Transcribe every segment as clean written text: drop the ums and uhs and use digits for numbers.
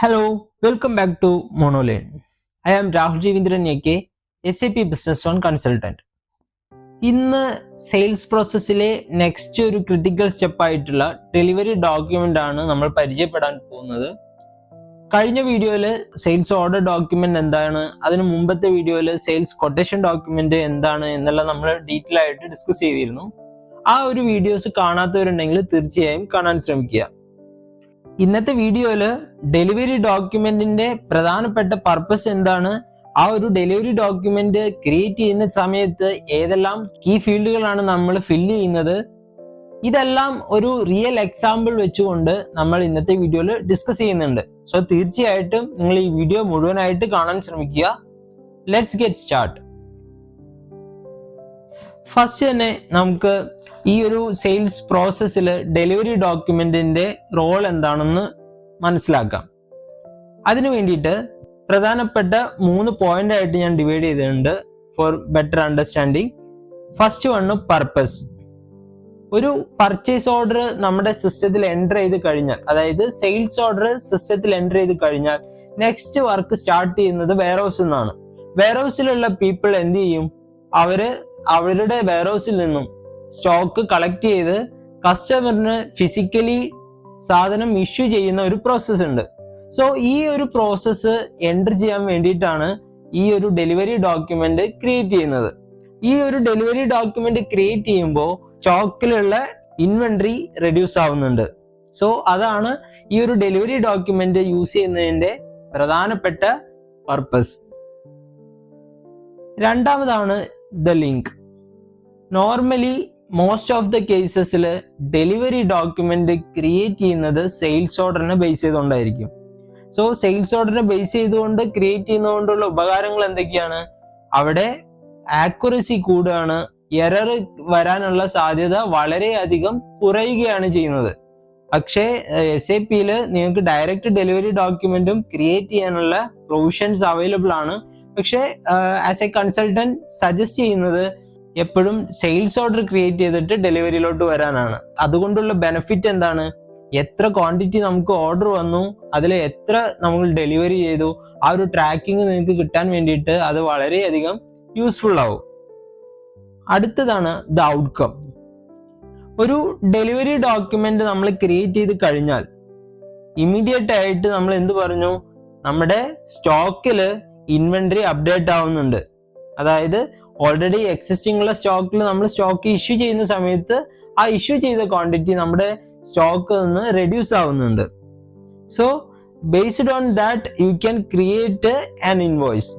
Hello, welcome back to Monolane. I am Rahul Jivindran AK, SAP Business One Consultant. ഇന്ന് sales പ്രോസസ്സിലെ next ഒരു critical സ്റ്റെപ്പായിട്ടുള്ള delivery document ആണ് നമ്മൾ പരിചയപ്പെടാൻ പോകുന്നത്. കഴിഞ്ഞ വീഡിയോയിൽ സെയിൽസ് ഓർഡർ ഡോക്യുമെന്റ് എന്താണ്, അതിന് മുമ്പത്തെ വീഡിയോയിൽ സെയിൽസ് കൊട്ടേഷൻ ഡോക്യുമെന്റ് എന്താണ് എന്നെല്ലാം നമ്മൾ ഡീറ്റെയിൽ ആയിട്ട് ഡിസ്കസ് ചെയ്തിരുന്നു. ആ ഒരു വീഡിയോസ് കാണാത്തവരുണ്ടെങ്കിൽ തീർച്ചയായും കാണാൻ ശ്രമിക്കുക. ഇന്നത്തെ വീഡിയോയിൽ ഡെലിവറി ഡോക്യുമെന്റിന്റെ പ്രധാനപ്പെട്ട പർപ്പസ് എന്താണ്, ആ ഒരു ഡെലിവറി ഡോക്യുമെന്റ് ക്രിയേറ്റ് ചെയ്യുന്ന സമയത്ത് ഏതെല്ലാം കീ ഫീൽഡുകളാണ് നമ്മൾ ഫില്ല് ചെയ്യുന്നത്, ഇതെല്ലാം ഒരു റിയൽ എക്സാമ്പിൾ വെച്ചുകൊണ്ട് നമ്മൾ ഇന്നത്തെ വീഡിയോയിൽ ഡിസ്കസ് ചെയ്യുന്നുണ്ട്. സോ തീർച്ചയായിട്ടും നിങ്ങൾ ഈ വീഡിയോ മുഴുവനായിട്ട് കാണാൻ ശ്രമിക്കുക. Let's get start. ഫസ്റ്റ് തന്നെ നമുക്ക് ഈ ഒരു സെയിൽസ് പ്രോസസ്സിൽ ഡെലിവറി ഡോക്യുമെന്റിന്റെ റോൾ എന്താണെന്ന് മനസ്സിലാക്കാം. അതിനു വേണ്ടിയിട്ട് പ്രധാനപ്പെട്ട 3 പോയിന്റ് ആയിട്ട് ഞാൻ ഡിവൈഡ് ചെയ്തിട്ടുണ്ട് four better understanding. First one purpose. ഒരു പർച്ചേസ് ഓർഡർ നമ്മുടെ സിസ്റ്റത്തിൽ എൻ്റർ ചെയ്ത് കഴിഞ്ഞാൽ, അതായത് സെയിൽസ് ഓർഡർ സിസ്റ്റത്തിൽ എൻ്റർ ചെയ്ത് കഴിഞ്ഞാൽ നെക്സ്റ്റ് വർക്ക് സ്റ്റാർട്ട് ചെയ്യുന്നത് വെയർഹൗസിൽ നിന്നാണ്. വെയർഹൗസിലുള്ള പീപ്പിൾ എന്ത് ചെയ്യും, അവരുടെ വെയർഹൗസിൽ നിന്നും സ്റ്റോക്ക് കളക്ട് ചെയ്ത് കസ്റ്റമറിന് ഫിസിക്കലി സാധനം ഇഷ്യൂ ചെയ്യുന്ന ഒരു പ്രോസസ്സ് ഉണ്ട്. സോ ഈ ഒരു പ്രോസസ്സ് എൻ്റർ ചെയ്യാൻ വേണ്ടിയിട്ടാണ് ഈ ഒരു ഡെലിവറി ഡോക്യുമെന്റ് ക്രിയേറ്റ് ചെയ്യുന്നത്. ഈ ഒരു ഡെലിവറി ഡോക്യുമെന്റ് ക്രിയേറ്റ് ചെയ്യുമ്പോൾ സ്റ്റോക്കിലുള്ള ഇൻവെന്ററി റെഡ്യൂസ് ആവുന്നുണ്ട്. സോ അതാണ് ഈ ഒരു ഡെലിവറി ഡോക്യുമെന്റ് യൂസ് ചെയ്യുന്നതിന്റെ പ്രധാനപ്പെട്ട പർപ്പസ്. രണ്ടാമതാണ് the link. Normally most of the കേസസിൽ ഡെലിവറി ഡോക്യുമെന്റ് ക്രിയേറ്റ് ചെയ്യുന്നത് സെയിൽസ് ഓർഡറിനെ ബേസ് ചെയ്തുകൊണ്ടായിരിക്കും. സോ സെയിൽസ് ഓർഡറിനെ ബേസ് ചെയ്തുകൊണ്ട് ക്രിയേറ്റ് ചെയ്യുന്നതുകൊണ്ടുള്ള ഉപകാരങ്ങൾ എന്തൊക്കെയാണ്, അവിടെ ആക്യുറസി കൂടുകയാണ്, എറർ വരാനുള്ള സാധ്യത വളരെയധികം കുറയുകയാണ് ചെയ്യുന്നത്. പക്ഷേ SAPയിൽ നിങ്ങൾക്ക് ഡയറക്റ്റ് ഡെലിവറി ഡോക്യുമെന്റും ക്രിയേറ്റ് ചെയ്യാനുള്ള പ്രൊവിഷൻസ് അവൈലബിൾ ആണ്. പക്ഷേ ആസ് എ കൺസൾട്ടന്റ് സജസ്റ്റ് ചെയ്യുന്നത് എപ്പോഴും സെയിൽസ് ഓർഡർ ക്രിയേറ്റ് ചെയ്തിട്ട് ഡെലിവറിയിലോട്ട് വരാനാണ്. അതുകൊണ്ടുള്ള ബെനിഫിറ്റ് എന്താണ്, എത്ര ക്വാണ്ടിറ്റി നമുക്ക് ഓർഡർ വന്നു, അതിൽ എത്ര നമ്മൾ ഡെലിവറി ചെയ്തു, ആ ഒരു ട്രാക്കിംഗ് നിങ്ങൾക്ക് കിട്ടാൻ വേണ്ടിയിട്ട് അത് വളരെയധികം യൂസ്ഫുൾ ആവും. അടുത്തതാണ് ദ ഔട്ട്കം. ഒരു ഡെലിവറി ഡോക്യുമെന്റ് നമ്മൾ ക്രിയേറ്റ് ചെയ്ത് കഴിഞ്ഞാൽ ഇമ്മീഡിയറ്റ് ആയിട്ട് നമ്മൾ എന്ത് പറഞ്ഞു, നമ്മുടെ സ്റ്റോക്കിൽ ഇൻവെന്ററി അപ്ഡേറ്റ് ആവുന്നുണ്ട്. അതായത് ഓൾറെഡി എക്സിസ്റ്റിംഗ് ഉള്ള സ്റ്റോക്കിൽ നമ്മൾ സ്റ്റോക്ക് ഇഷ്യൂ ചെയ്യുന്ന സമയത്ത് ആ ഇഷ്യൂ ചെയ്ത ക്വാണ്ടിറ്റി നമ്മുടെ സ്റ്റോക്കിൽ നിന്ന് റെഡ്യൂസ് ആവുന്നുണ്ട്. So based on that you can create an invoice.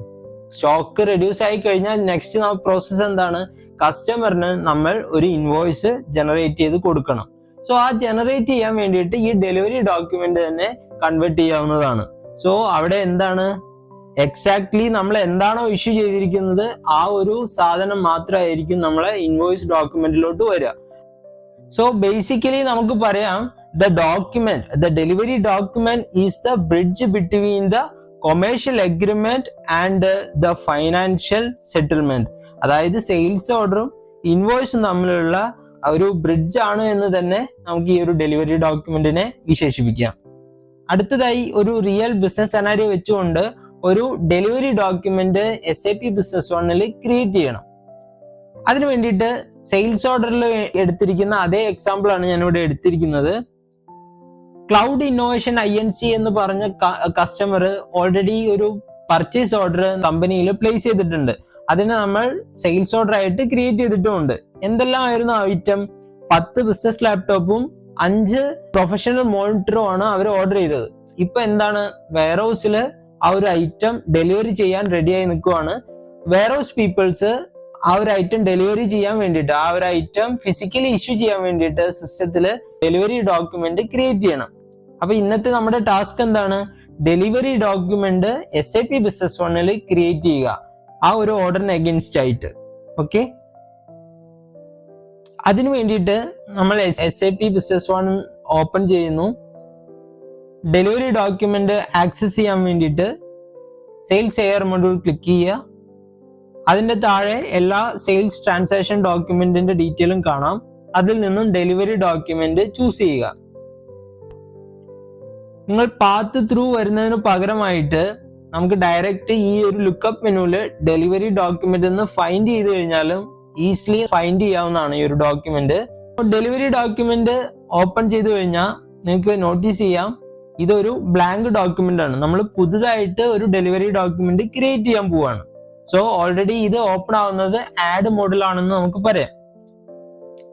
Stock reduce ആയി കഴിഞ്ഞാൽ നെക്സ്റ്റ് പ്രോസസ് എന്താണ്, കസ്റ്റമറിന് നമ്മൾ ഒരു ഇൻവോയ്സ് ജനറേറ്റ് ചെയ്ത് കൊടുക്കണം. സോ ആ ജനറേറ്റ് ചെയ്യാൻ വേണ്ടിയിട്ട് ഈ ഡെലിവറി ഡോക്യുമെന്റ് തന്നെ കൺവേർട്ട് ചെയ്യാവുന്നതാണ്. സോ അവിടെ എന്താണ്, എക്സാക്ട്ലി നമ്മൾ എന്താണോ ഇഷ്യൂ ചെയ്തിരിക്കുന്നത് ആ ഒരു സാധനം മാത്രമായിരിക്കും നമ്മളെ ഇൻവോയ്സ് ഡോക്യുമെന്റിലോട്ട് വരിക. സോ ബേസിക്കലി നമുക്ക് പറയാം, the delivery document is the bridge between the commercial agreement and the financial settlement. അതായത് സെയിൽസ് ഓർഡറും ഇൻവോയ്സും തമ്മിലുള്ള ഒരു ബ്രിഡ്ജ് ആണ് എന്ന് തന്നെ നമുക്ക് ഈ ഒരു ഡെലിവറി ഡോക്യുമെന്റിനെ വിശേഷിപ്പിക്കാം. അടുത്തതായി ഒരു റിയൽ ബിസിനസ് സെനാരിയോ വെച്ചുകൊണ്ട് ഒരു ഡെലിവറി ഡോക്യുമെന്റ് SAP ബിസിനസ് വണ്ണിൽ ക്രിയേറ്റ് ചെയ്യണം. അതിനു വേണ്ടിയിട്ട് സെയിൽസ് ഓർഡറിൽ എടുത്തിരിക്കുന്ന അതേ എക്സാമ്പിൾ ആണ് ഞാനിവിടെ എടുത്തിരിക്കുന്നത്. ക്ലൗഡ് ഇന്നോവേഷൻ INC എന്ന് പറഞ്ഞ കസ്റ്റമർ ഓൾറെഡി ഒരു പർച്ചേസ് ഓർഡർ കമ്പനിയിൽ പ്ലേസ് ചെയ്തിട്ടുണ്ട്. അതിന് നമ്മൾ സെയിൽസ് ഓർഡർ ആയിട്ട് ക്രിയേറ്റ് ചെയ്തിട്ടുമുണ്ട്. എന്തെല്ലാം ആയിരുന്നു ഐറ്റം, 10 ബിസിനസ് ലാപ്ടോപ്പും 5 പ്രൊഫഷണൽ മോണിറ്ററും ആണ് അവർ ഓർഡർ ചെയ്തത്. ഇപ്പൊ എന്താണ്, വെയർഹൗസിൽ ആ ഒരു ഐറ്റം ഡെലിവറി ചെയ്യാൻ റെഡിയായി നിൽക്കുവാണ്. വെയർഹൗസ് പീപ്പിൾസ് ആ ഒരു ഐറ്റം ഡെലിവറി ചെയ്യാൻ വേണ്ടിയിട്ട്, ആ ഒരു ഐറ്റം ഫിസിക്കലി ഇഷ്യൂ ചെയ്യാൻ വേണ്ടിയിട്ട് സിസ്റ്റത്തിൽ ഡെലിവറി ഡോക്യുമെന്റ് ക്രിയേറ്റ് ചെയ്യണം. അപ്പൊ ഇന്നത്തെ നമ്മുടെ ടാസ്ക് എന്താണ്, ഡെലിവറി ഡോക്യുമെന്റ് SAP ബിസിനസ് വണ്ണിൽ ക്രിയേറ്റ് ചെയ്യുക, ആ ഒരു ഓർഡറിന് അഗൈൻസ്റ്റ് ആയിട്ട്. ഓക്കെ, അതിനു വേണ്ടിയിട്ട് നമ്മൾ SAP ബിസിനസ് വൺ ഓപ്പൺ ചെയ്യുന്നു. ഡെലിവറി ഡോക്യുമെന്റ് ആക്സസ് ചെയ്യാൻ വേണ്ടിയിട്ട് സെയിൽസ് AR മൊഡ്യൂൾ ക്ലിക്ക് ചെയ്യുക. അതിന്റെ താഴെ എല്ലാ സെയിൽസ് ട്രാൻസാക്ഷൻ ഡോക്യുമെന്റിന്റെ ഡീറ്റെയിലും കാണാം. അതിൽ നിന്നും ഡെലിവറി ഡോക്യുമെന്റ് ചൂസ് ചെയ്യുക. നിങ്ങൾ പാത്ത് ത്രൂ വരുന്നതിന് പകരമായിട്ട് നമുക്ക് ഡയറക്റ്റ് ഈ ഒരു ലുക്കപ്പ് മെനുവില് ഡെലിവറി ഡോക്യുമെന്റ് എന്ന് ഫൈൻഡ് ചെയ്ത് കഴിഞ്ഞാലും ഈസിലി ഫൈൻഡ് ചെയ്യാവുന്നതാണ് ഈ ഒരു ഡോക്യുമെന്റ്. ഡെലിവറി ഡോക്യുമെന്റ് ഓപ്പൺ ചെയ്ത് കഴിഞ്ഞാൽ നിങ്ങൾക്ക് നോട്ടീസ് ചെയ്യാം ഇതൊരു ബ്ലാങ്ക് ഡോക്യുമെന്റ് ആണ്. നമ്മൾ പുതുതായിട്ട് ഒരു ഡെലിവറി ഡോക്യുമെന്റ് ക്രിയേറ്റ് ചെയ്യാൻ പോവാണ്. സോ ഓൾറെഡി ഇത് ഓപ്പൺ ആവുന്നത് ആഡ് മോഡിലാണെന്ന് നമുക്ക് പറയാം.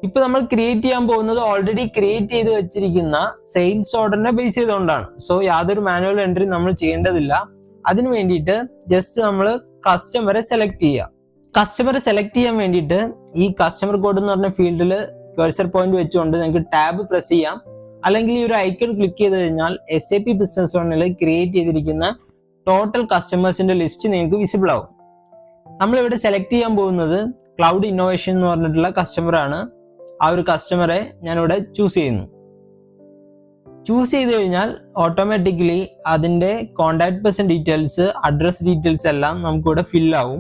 ഇപ്പൊ നമ്മൾ ക്രിയേറ്റ് ചെയ്യാൻ പോകുന്നത് ഓൾറെഡി ക്രിയേറ്റ് ചെയ്ത് വെച്ചിരിക്കുന്ന സെയിൽസ് ഓർഡറിനെ ബേസ് ചെയ്തുകൊണ്ടാണ്. സോ യാതൊരു മാനുവൽ എൻട്രി നമ്മൾ ചെയ്യേണ്ടതില്ല. അതിന് വേണ്ടിയിട്ട് ജസ്റ്റ് നമ്മൾ കസ്റ്റമറെ സെലക്ട് ചെയ്യുക. കസ്റ്റമറെ സെലക്ട് ചെയ്യാൻ വേണ്ടിയിട്ട് ഈ കസ്റ്റമർ കോഡ് എന്ന് പറഞ്ഞ ഫീൽഡിൽ കഴ്സർ പോയിന്റ് വെച്ചുകൊണ്ട് നിങ്ങൾക്ക് ടാബ് പ്രസ് ചെയ്യാം. അല്ലെങ്കിൽ ഈ ഒരു ഐക്കൺ ക്ലിക്ക് ചെയ്ത് കഴിഞ്ഞാൽ SAP ബിസിനസ് വണ്ണിൽ ക്രിയേറ്റ് ചെയ്തിരിക്കുന്ന ടോട്ടൽ കസ്റ്റമേഴ്സിന്റെ ലിസ്റ്റ് നിങ്ങൾക്ക് വിസിബിൾ ആവും. നമ്മളിവിടെ സെലക്ട് ചെയ്യാൻ പോകുന്നത് ക്ലൗഡ് ഇന്നോവേഷൻ എന്ന് പറഞ്ഞിട്ടുള്ള കസ്റ്റമറാണ്. ആ ഒരു കസ്റ്റമറെ ഞാനിവിടെ ചൂസ് ചെയ്യുന്നു. ചൂസ് ചെയ്ത് കഴിഞ്ഞാൽ ഓട്ടോമാറ്റിക്കലി അതിൻ്റെ contact person details, address details എല്ലാം നമുക്കിവിടെ ഫില്ലാവും.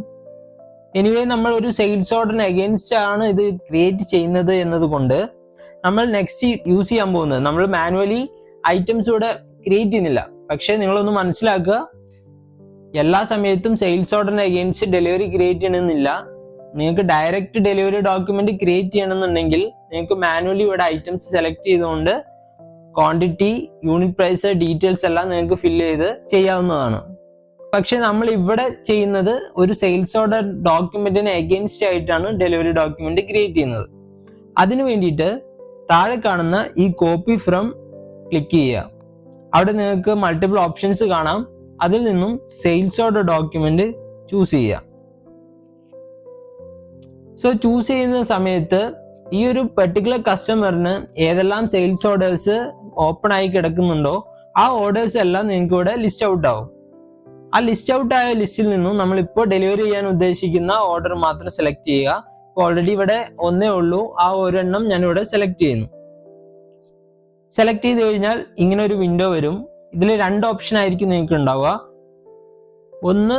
എനിവേ നമ്മൾ ഒരു സെയിൽസ് ഓർഡറിന് അഗെയിൻസ്റ്റ് ആണ് ഇത് ക്രിയേറ്റ് ചെയ്യുന്നത് എന്നതുകൊണ്ട് നമ്മൾ നെക്സ്റ്റ് യൂസ് ചെയ്യാൻ പോകുന്നത് നമ്മൾ മാനുവലി ഐറ്റംസ് ഇവിടെ ക്രിയേറ്റ് ചെയ്യുന്നില്ല. പക്ഷെ നിങ്ങളൊന്ന് മനസ്സിലാക്കുക, എല്ലാ സമയത്തും സെയിൽസ് ഓർഡറിന് അഗെയിൻസ്റ്റ് ഡെലിവറി ക്രിയേറ്റ് ചെയ്യണമെന്നില്ല. നിങ്ങൾക്ക് ഡയറക്റ്റ് ഡെലിവറി ഡോക്യുമെന്റ് ക്രിയേറ്റ് ചെയ്യണമെന്നുണ്ടെങ്കിൽ നിങ്ങൾക്ക് മാനുവലി ഇവിടെ ഐറ്റംസ് സെലക്ട് ചെയ്തുകൊണ്ട് ക്വാണ്ടിറ്റി, യൂണിറ്റ് പ്രൈസ്, ഡീറ്റെയിൽസ് എല്ലാം നിങ്ങൾക്ക് ഫില്ല് ചെയ്ത് ചെയ്യാവുന്നതാണ്. പക്ഷെ നമ്മൾ ഇവിടെ ചെയ്യുന്നത് ഒരു സെയിൽസ് ഓർഡർ ഡോക്യുമെന്റിന് അഗെയിൻസ്റ്റ് ആയിട്ടാണ് ഡെലിവറി ഡോക്യുമെന്റ് ക്രിയേറ്റ് ചെയ്യുന്നത്. അതിനു വേണ്ടിയിട്ട് താഴെ കാണുന്ന ഈ കോപ്പി ഫ്രം ക്ലിക്ക് ചെയ്യുക. അവിടെ നിങ്ങൾക്ക് മൾട്ടിപ്പിൾ ഓപ്ഷൻസ് കാണാം. അതിൽ നിന്നും സെയിൽസ് ഓർഡർ ഡോക്യുമെന്റ് ചൂസ് ചെയ്യുക. സോ ചൂസ് ചെയ്യുന്ന സമയത്ത് ഈ ഒരു പെർട്ടിക്കുലർ കസ്റ്റമറിന് ഏതെല്ലാം സെയിൽസ് ഓർഡേഴ്സ് ഓപ്പൺ ആയി കിടക്കുന്നുണ്ടോ ആ ഓർഡേഴ്സ് എല്ലാം നിങ്ങൾക്ക് ഇവിടെ ലിസ്റ്റ് ഔട്ട് ആവും. ആ ലിസ്റ്റ് ഔട്ട് ആയ ലിസ്റ്റിൽ നിന്നും നമ്മളിപ്പോൾ ഡെലിവറി ചെയ്യാൻ ഉദ്ദേശിക്കുന്ന ഓർഡർ മാത്രം സെലക്ട് ചെയ്യുക. ഓൾറെഡി ഇവിടെ ഒന്നേ ഉള്ളൂ, ആ ഒരെണ്ണം ഞാനിവിടെ സെലക്ട് ചെയ്യുന്നു. സെലക്ട് ചെയ്ത് കഴിഞ്ഞാൽ ഇങ്ങനെ ഒരു വിൻഡോ വരും. ഇതിൽ 2 ഓപ്ഷൻ ആയിരിക്കും നിങ്ങൾക്ക് ഉണ്ടാവുക. ഒന്ന്,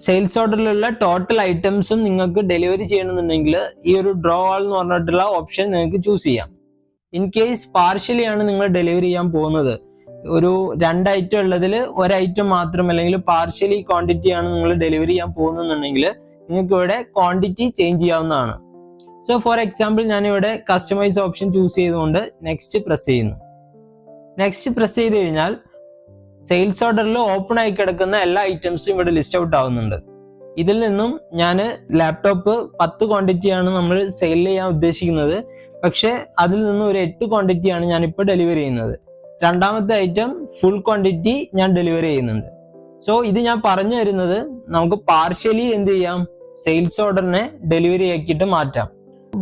സെയിൽസ് ഓർഡറിലുള്ള ടോട്ടൽ ഐറ്റംസും നിങ്ങൾക്ക് ഡെലിവറി ചെയ്യണമെന്നുണ്ടെങ്കിൽ ഈ ഒരു ഡ്രോ ആൾ എന്ന് പറഞ്ഞിട്ടുള്ള ഓപ്ഷൻ നിങ്ങൾക്ക് ചൂസ് ചെയ്യാം. ഇൻ കേസ് പാർഷ്യലി ആണ് നിങ്ങൾ ഡെലിവറി ചെയ്യാൻ പോകുന്നത്, ഒരു 2 ഐറ്റം ഉള്ളതിൽ 1 ഐറ്റം മാത്രം അല്ലെങ്കിൽ പാർഷ്യലി ക്വാണ്ടിറ്റി ആണ് നിങ്ങൾ ഡെലിവറി ചെയ്യാൻ പോകുന്നുണ്ടെങ്കിൽ നിങ്ങൾക്ക് ഇവിടെ ക്വാണ്ടിറ്റി ചേഞ്ച് ചെയ്യാവുന്നതാണ്. സോ ഫോർ എക്സാമ്പിൾ ഞാനിവിടെ കസ്റ്റമൈസ് ഓപ്ഷൻ ചൂസ് ചെയ്തുകൊണ്ട് നെക്സ്റ്റ് പ്രസ് ചെയ്യുന്നു. നെക്സ്റ്റ് പ്രസ് ചെയ്ത് കഴിഞ്ഞാൽ സെയിൽസ് ഓർഡറിൽ ഓപ്പൺ ആയി കിടക്കുന്ന എല്ലാ ഐറ്റംസും ഇവിടെ ലിസ്റ്റ് ഔട്ട് ആവുന്നുണ്ട്. ഇതിൽ നിന്നും ഞാൻ ലാപ്ടോപ്പ് 10 ക്വാണ്ടിറ്റിയാണ് നമ്മൾ സെയിൽ ചെയ്യാൻ ഉദ്ദേശിക്കുന്നത്. പക്ഷെ അതിൽ നിന്നും ഒരു 8 ക്വാണ്ടിറ്റിയാണ് ഞാനിപ്പോൾ ഡെലിവറി ചെയ്യുന്നത്. രണ്ടാമത്തെ ഐറ്റം ഫുൾ ക്വാണ്ടിറ്റി ഞാൻ ഡെലിവറി ചെയ്യുന്നുണ്ട്. സോ ഇത് ഞാൻ പറഞ്ഞു തരുന്നത് നമുക്ക് പാർഷ്യലി എന്ത് ചെയ്യാം, സെയിൽസ് ഓർഡറിനെ ഡെലിവറി ആക്കിയിട്ട് മാറ്റാം.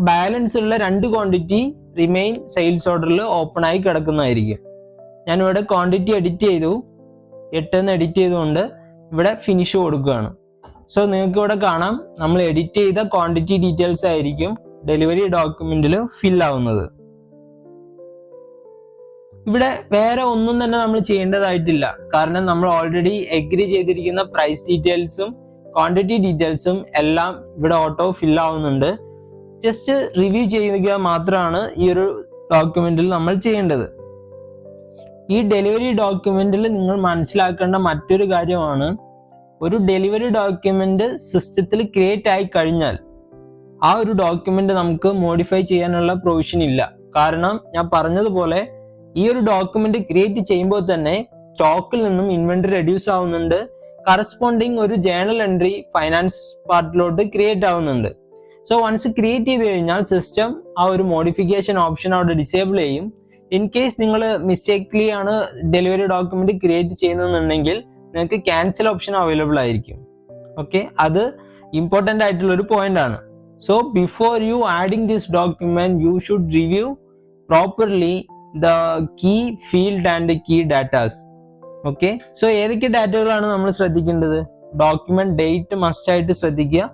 ബാലൻസ് ഉള്ള 2 ക്വാണ്ടിറ്റി റിമെയിൻ സെയിൽസ് ഓർഡറിൽ ഓപ്പൺ ആയി കിടക്കുന്നതായിരിക്കും. ഞാനിവിടെ ക്വാണ്ടിറ്റി എഡിറ്റ് ചെയ്തു, 8 എഡിറ്റ് ചെയ്തുകൊണ്ട് ഇവിടെ ഫിനിഷ് കൊടുക്കുകയാണ്. സോ നിങ്ങൾക്ക് ഇവിടെ കാണാം നമ്മൾ എഡിറ്റ് ചെയ്ത ക്വാണ്ടിറ്റി ഡീറ്റെയിൽസ് ആയിരിക്കും ഡെലിവറി ഡോക്യുമെന്റിൽ ഫിൽ ആവുന്നത്. ഇവിടെ വേറെ ഒന്നും തന്നെ നമ്മൾ ചെയ്യേണ്ടതായിട്ടില്ല. കാരണം നമ്മൾ ഓൾറെഡി എഗ്രി ചെയ്തിരിക്കുന്ന പ്രൈസ് ഡീറ്റെയിൽസും ക്വാണ്ടിറ്റി ഡീറ്റെയിൽസും എല്ലാം ഇവിടെ ഓട്ടോ ഫിൽ ആവുന്നുണ്ട്. ജസ്റ്റ് റിവ്യൂ ചെയ്യുക മാത്രമാണ് ഈ ഒരു ഡോക്യുമെന്റിൽ നമ്മൾ ചെയ്യേണ്ടത്. ഈ ഡെലിവറി ഡോക്യുമെന്റിൽ നിങ്ങൾ മനസ്സിലാക്കേണ്ട മറ്റൊരു കാര്യമാണ്, ഒരു ഡെലിവറി ഡോക്യുമെന്റ് സിസ്റ്റത്തിൽ ക്രിയേറ്റ് ആയി കഴിഞ്ഞാൽ ആ ഒരു ഡോക്യുമെന്റ് നമുക്ക് മോഡിഫൈ ചെയ്യാനുള്ള പ്രൊവിഷൻ ഇല്ല. കാരണം ഞാൻ പറഞ്ഞതുപോലെ ഈ ഒരു ഡോക്യുമെന്റ് ക്രിയേറ്റ് ചെയ്യുമ്പോൾ തന്നെ സ്റ്റോക്കിൽ നിന്നും ഇൻവെന്ററി റെഡ്യൂസ് ആവുന്നുണ്ട്. കറസ്പോണ്ടിങ് ഒരു ജേണൽ എൻട്രി ഫൈനാൻസ് പാർട്ടിലോട്ട് ക്രിയേറ്റ് ആവുന്നുണ്ട്. സോ വൺസ് ക്രിയേറ്റ് ചെയ്ത് കഴിഞ്ഞാൽ സിസ്റ്റം ആ ഒരു മോഡിഫിക്കേഷൻ ഓപ്ഷൻ അവിടെ ഡിസേബിൾ ചെയ്യും. ഇൻ കേസ് നിങ്ങൾ മിസ്റ്റേക്ക്ലി ആണ് ഡെലിവറി ഡോക്യുമെന്റ് ക്രിയേറ്റ് ചെയ്യുന്നുണ്ടെങ്കിൽ നിങ്ങൾക്ക് ക്യാൻസൽ ഓപ്ഷൻ അവൈലബിൾ ആയിരിക്കും. ഓക്കെ, അത് ഇമ്പോർട്ടൻ്റ് ആയിട്ടുള്ള ഒരു പോയിന്റ് ആണ്. So before you adding this document you should review properly the key field and key datas. Okay, so ഏതൊക്കെ ഡാറ്റകളാണ് നമ്മൾ ശ്രദ്ധിക്കേണ്ടത്? ഡോക്യുമെന്റ് ഡേറ്റ് മസ്റ്റ് ആയിട്ട് ശ്രദ്ധിക്കുക.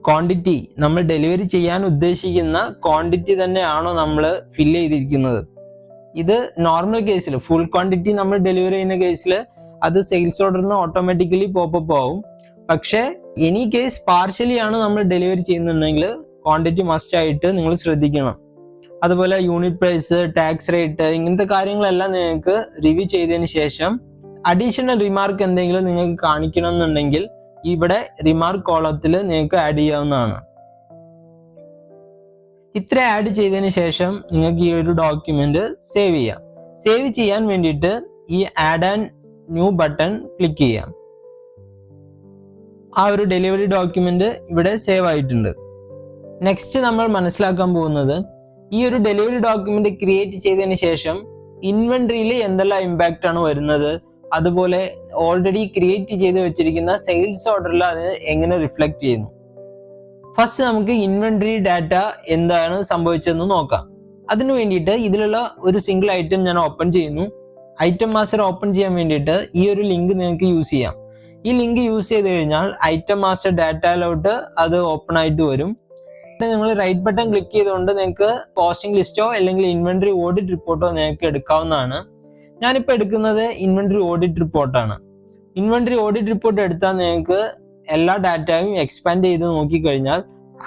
ക്വാണ്ടിറ്റി, നമ്മൾ ഡെലിവറി ചെയ്യാൻ ഉദ്ദേശിക്കുന്ന ക്വാണ്ടിറ്റി തന്നെയാണോ നമ്മൾ ഫില്ല് ചെയ്തിരിക്കുന്നത്? ഇത് നോർമൽ കേസിൽ ഫുൾ ക്വാണ്ടിറ്റി നമ്മൾ ഡെലിവറി ചെയ്യുന്ന കേസിൽ അത് സെയിൽസ് ഓർഡറിന് ഓട്ടോമാറ്റിക്കലി പോപ്പപ്പ് ആവും. പക്ഷെ എനി കേസ് പാർഷ്യലി ആണ് നമ്മൾ ഡെലിവറി ചെയ്യുന്നുണ്ടെങ്കിൽ ക്വാണ്ടിറ്റി മസ്റ്റ് ആയിട്ട് നിങ്ങൾ ശ്രദ്ധിക്കണം. അതുപോലെ യൂണിറ്റ് പ്രൈസ്, ടാക്സ് റേറ്റ്, ഇങ്ങനത്തെ കാര്യങ്ങളെല്ലാം നിങ്ങൾക്ക് റിവ്യൂ ചെയ്തതിന് ശേഷം അഡീഷണൽ റിമാർക്ക് എന്തെങ്കിലും നിങ്ങൾക്ക് കാണിക്കണം എന്നുണ്ടെങ്കിൽ ഇവിടെ റിമാർക്ക് കോളത്തിൽ നിങ്ങൾക്ക് ആഡ് ചെയ്യാവുന്നതാണ്. ഇത്ര ആഡ് ചെയ്തതിന് ശേഷം നിങ്ങൾക്ക് ഈ ഒരു ഡോക്യുമെന്റ് സേവ് ചെയ്യാം. സേവ് ചെയ്യാൻ വേണ്ടിയിട്ട് ഈ add and new button click ചെയ്യാം. ആ ഒരു ഡെലിവറി ഡോക്യുമെന്റ് ഇവിടെ സേവ് ആയിട്ടുണ്ട്. നെക്സ്റ്റ് നമ്മൾ മനസ്സിലാക്കാൻ പോകുന്നത് ഈ ഒരു ഡെലിവറി ഡോക്യുമെന്റ് ക്രിയേറ്റ് ചെയ്തതിന് ശേഷം ഇൻവെന്ററിയിൽ എന്തെല്ലാം ഇമ്പാക്റ്റ് ആണ് വരുന്നത്, അതുപോലെ ഓൾറെഡി ക്രിയേറ്റ് ചെയ്ത് വെച്ചിരിക്കുന്ന സെയിൽസ് ഓർഡറിൽ അത് എങ്ങനെ റിഫ്ലക്ട് ചെയ്യുന്നു. ഫസ്റ്റ് നമുക്ക് ഇൻവെന്ററി ഡാറ്റ എന്താണ് സംഭവിച്ചതെന്ന് നോക്കാം. അതിനു വേണ്ടിയിട്ട് ഇതിലുള്ള ഒരു സിംഗിൾ ഐറ്റം ഞാൻ ഓപ്പൺ ചെയ്യുന്നു. ഐറ്റം മാസ്റ്റർ ഓപ്പൺ ചെയ്യാൻ വേണ്ടിയിട്ട് ഈ ഒരു ലിങ്ക് നിങ്ങൾക്ക് യൂസ് ചെയ്യാം. ഈ ലിങ്ക് യൂസ് ചെയ്ത് കഴിഞ്ഞാൽ ഐറ്റം മാസ്റ്റർ ഡാറ്റയിലോട്ട് അത് ഓപ്പൺ ആയിട്ട് വരും. നിങ്ങൾ റൈറ്റ് ബട്ടൺ ക്ലിക്ക് ചെയ്തുകൊണ്ട് നിങ്ങൾക്ക് കോസ്റ്റിംഗ് ലിസ്റ്റോ അല്ലെങ്കിൽ ഇൻവെന്ററി ഓഡിറ്റ് റിപ്പോർട്ടോ നിങ്ങൾക്ക് എടുക്കാവുന്നതാണ്. ഞാനിപ്പോൾ എടുക്കുന്നത് ഇൻവെന്ററി ഓഡിറ്റ് റിപ്പോർട്ടാണ്. ഇൻവെന്ററി ഓഡിറ്റ് റിപ്പോർട്ട് എടുത്താൽ നിങ്ങൾക്ക് എല്ലാ ഡാറ്റയും എക്സ്പാൻഡ് ചെയ്ത് നോക്കിക്കഴിഞ്ഞാൽ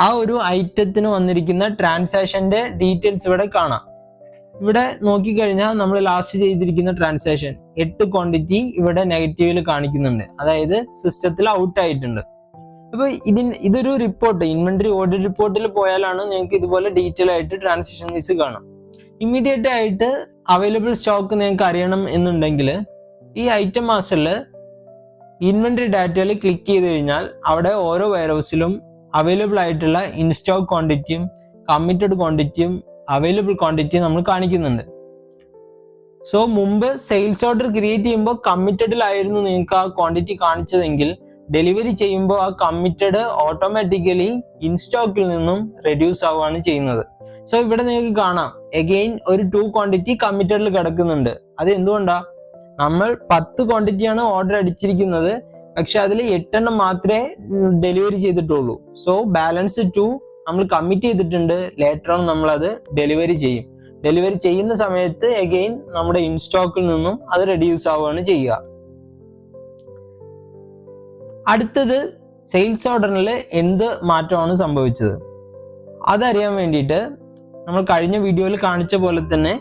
ആ ഒരു ഐറ്റത്തിന് വന്നിരിക്കുന്ന ട്രാൻസാക്ഷന്റെ ഡീറ്റെയിൽസ് ഇവിടെ കാണാം. ഇവിടെ നോക്കിക്കഴിഞ്ഞാൽ നമ്മൾ ലാസ്റ്റ് ചെയ്തിരിക്കുന്ന ട്രാൻസാക്ഷൻ 8 ക്വാണ്ടിറ്റി ഇവിടെ നെഗറ്റീവിൽ കാണിക്കുന്നുണ്ട്, അതായത് സിസ്റ്റത്തിൽ ഔട്ട് ആയിട്ടുണ്ട്. അപ്പൊ ഇതൊരു റിപ്പോർട്ട്, ഇൻവെന്ററി ഓഡിറ്റ് റിപ്പോർട്ടിൽ പോയാലാണ് നിങ്ങൾക്ക് ഇതുപോലെ ഡീറ്റെയിൽ ആയിട്ട് ട്രാൻസാക്ഷൻ ലിസ്റ്റ് കാണാം. ഇമ്മീഡിയറ്റ് ആയിട്ട് അവൈലബിൾ സ്റ്റോക്ക് നിങ്ങൾക്ക് അറിയണം എന്നുണ്ടെങ്കിൽ ഈ ഐറ്റം മാസ്റ്ററിൽ ഇൻവെന്ററി ഡാറ്റയിൽ ക്ലിക്ക് ചെയ്ത് കഴിഞ്ഞാൽ അവിടെ ഓരോ വെയർഹൗസിലും അവൈലബിൾ ആയിട്ടുള്ള ഇൻ സ്റ്റോക്ക് ക്വാണ്ടിറ്റിയും കമ്മിറ്റഡ് ക്വാണ്ടിറ്റിയും അവൈലബിൾ ക്വാണ്ടിറ്റിയും നമ്മൾ കാണിക്കുന്നുണ്ട്. സോ മുമ്പ് സെയിൽസ് ഓർഡർ ക്രിയേറ്റ് ചെയ്യുമ്പോൾ കമ്മിറ്റഡിലായിരുന്നു നിങ്ങൾക്ക് ആ ക്വാണ്ടിറ്റി കാണിച്ചതെങ്കിൽ ഡെലിവറി ചെയ്യുമ്പോൾ ആ കമ്മിറ്റഡ് ഓട്ടോമാറ്റിക്കലി ഇൻ സ്റ്റോക്കിൽ നിന്നും റെഡ്യൂസ് ആവുകയാണ് ചെയ്യുന്നത്. സോ ഇവിടെ നിങ്ങൾക്ക് കാണാം അഗെയിൻ ഒരു 2 ക്വാണ്ടിറ്റി കമ്മിറ്റഡിൽ കിടക്കുന്നുണ്ട്. അത് എന്തുകൊണ്ടാ? നമ്മൾ 10 ക്വാണ്ടിറ്റിയാണ് ഓർഡർ അടിച്ചിരിക്കുന്നത്, പക്ഷെ അതിൽ 8 എണ്ണം മാത്രമേ ഡെലിവറി ചെയ്തിട്ടുള്ളൂ. സോ ബാലൻസ് 2 നമ്മൾ കമ്മിറ്റ് ചെയ്തിട്ടുണ്ട്. ലേറ്റർ ഓൺ നമ്മൾ അത് ഡെലിവറി ചെയ്യും. ഡെലിവറി ചെയ്യുന്ന സമയത്ത് അഗെയിൻ നമ്മുടെ ഇൻ സ്റ്റോക്കിൽ നിന്നും അത് റെഡ്യൂസ് ആവുകയാണ് ചെയ്യുക. അടുത്തത് സെയിൽസ് ഓർഡറിൽ എന്ത് മാറ്റമാണ് സംഭവിച്ചത് അതറിയാൻ വേണ്ടിയിട്ട് നമ്മൾ കഴിഞ്ഞ വീഡിയോയിൽ കാണിച്ച പോലെ തന്നെ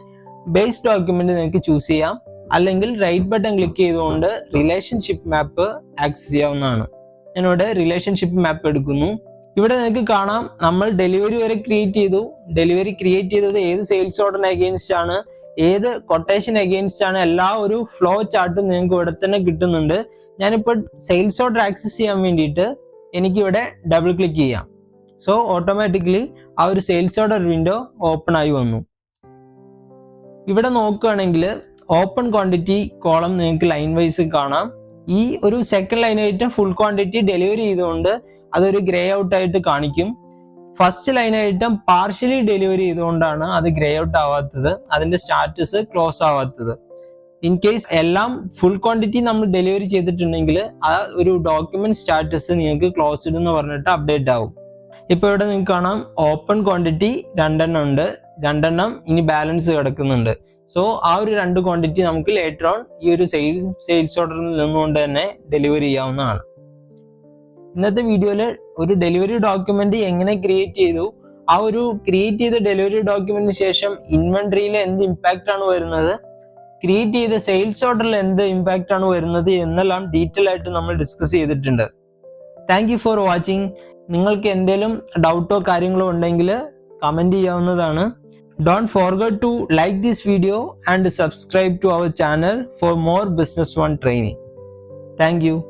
ബേസ് ഡോക്യുമെന്റ് നിങ്ങൾക്ക് ചൂസ് ചെയ്യാം, അല്ലെങ്കിൽ റൈറ്റ് ബട്ടൺ ക്ലിക്ക് ചെയ്തുകൊണ്ട് റിലേഷൻഷിപ്പ് മാപ്പ് ആക്സസ് ചെയ്യാവുന്നതാണ്. ഞാനിവിടെ റിലേഷൻഷിപ്പ് മാപ്പ് എടുക്കുന്നു. ഇവിടെ നിങ്ങൾക്ക് കാണാം നമ്മൾ ഡെലിവറി വരെ ക്രിയേറ്റ് ചെയ്തു. ഡെലിവറി ക്രിയേറ്റ് ചെയ്തത് ഏത് സെയിൽസ് ഓർഡറിന് അഗെയിൻസ്റ്റ് ആണ്, ഏത് കൊട്ടേഷൻ അഗെയിൻസ്റ്റ് ആണ്, എല്ലാ ഒരു ഫ്ലോ ചാർട്ടും നിങ്ങൾക്ക് ഇവിടെ തന്നെ കിട്ടുന്നുണ്ട്. ഞാനിപ്പോൾ സെയിൽസ് ഓർഡർ ആക്സസ് ചെയ്യാൻ വേണ്ടിയിട്ട് എനിക്കിവിടെ ഡബിൾ ക്ലിക്ക് ചെയ്യാം. സോ ഓട്ടോമാറ്റിക്കലി ആ ഒരു സെയിൽസ് ഓർഡർ വിൻഡോ ഓപ്പൺ ആയി വന്നു. ഇവിടെ നോക്കുകയാണെങ്കിൽ ഓപ്പൺ ക്വാണ്ടിറ്റി കോളം നിങ്ങൾക്ക് ലൈൻ വൈസ് കാണാം. ഈ ഒരു second line item full quantity delivery ചെയ്തുകൊണ്ട് അതൊരു ഗ്രേ ഔട്ട് ആയിട്ട് കാണിക്കും. First line item partially delivery ചെയ്തുകൊണ്ടാണ് അത് ഗ്രേ ഔട്ട് ആവാത്തത്, അതിന്റെ സ്റ്റാറ്റസ് ക്ലോസ് ആവാത്തത്. ഇൻ കേസ് എല്ലാം ഫുൾ ക്വാണ്ടിറ്റി നമ്മൾ ഡെലിവറി ചെയ്തിട്ടുണ്ടെങ്കിൽ ആ ഒരു ഡോക്യുമെന്റ് സ്റ്റാറ്റസ് നിങ്ങൾക്ക് ക്ലോസ്ഡ് എന്ന് പറഞ്ഞിട്ട് അപ്ഡേറ്റ് ആവും. ഇപ്പൊ ഇവിടെ നിങ്ങൾക്ക് കാണാം ഓപ്പൺ ക്വാണ്ടിറ്റി 2 എണ്ണം ഉണ്ട്, 2 എണ്ണം ഇനി ബാലൻസ് കിടക്കുന്നുണ്ട്. സോ ആ ഒരു 2 ക്വാണ്ടിറ്റി നമുക്ക് ലേറ്റർ ഓൺ ഈ ഒരു സെയിൽസ് ഓർഡറിൽ നിന്നുകൊണ്ട് തന്നെ ഡെലിവറി ചെയ്യാവുന്നതാണ്. ഇന്നത്തെ വീഡിയോയിൽ ഒരു ഡെലിവറി ഡോക്യുമെന്റ് എങ്ങനെ ക്രിയേറ്റ് ചെയ്തു, ആ ഒരു ക്രിയേറ്റ് ചെയ്ത ഡെലിവറി ഡോക്യുമെന്റിന് ശേഷം ഇൻവെന്ററിയിൽ എന്ത് ഇമ്പാക്റ്റ് ആണ് വരുന്നത്, ക്രിയേറ്റ് ചെയ്ത സെയിൽസ് ഓർഡറിൽ എന്ത് ഇമ്പാക്റ്റ് ആണ് വരുന്നത് എന്നെല്ലാം ഡീറ്റെയിൽ ആയിട്ട് നമ്മൾ ഡിസ്കസ് ചെയ്തിട്ടുണ്ട്. Thank you for watching. നിങ്ങൾക്ക് എന്തെങ്കിലും ഡൗട്ടോ കാര്യങ്ങളോ ഉണ്ടെങ്കിൽ കമന്റ് ചെയ്യാവുന്നതാണ്. Don't forget to like this video and subscribe to our channel for more Business One training. Thank you.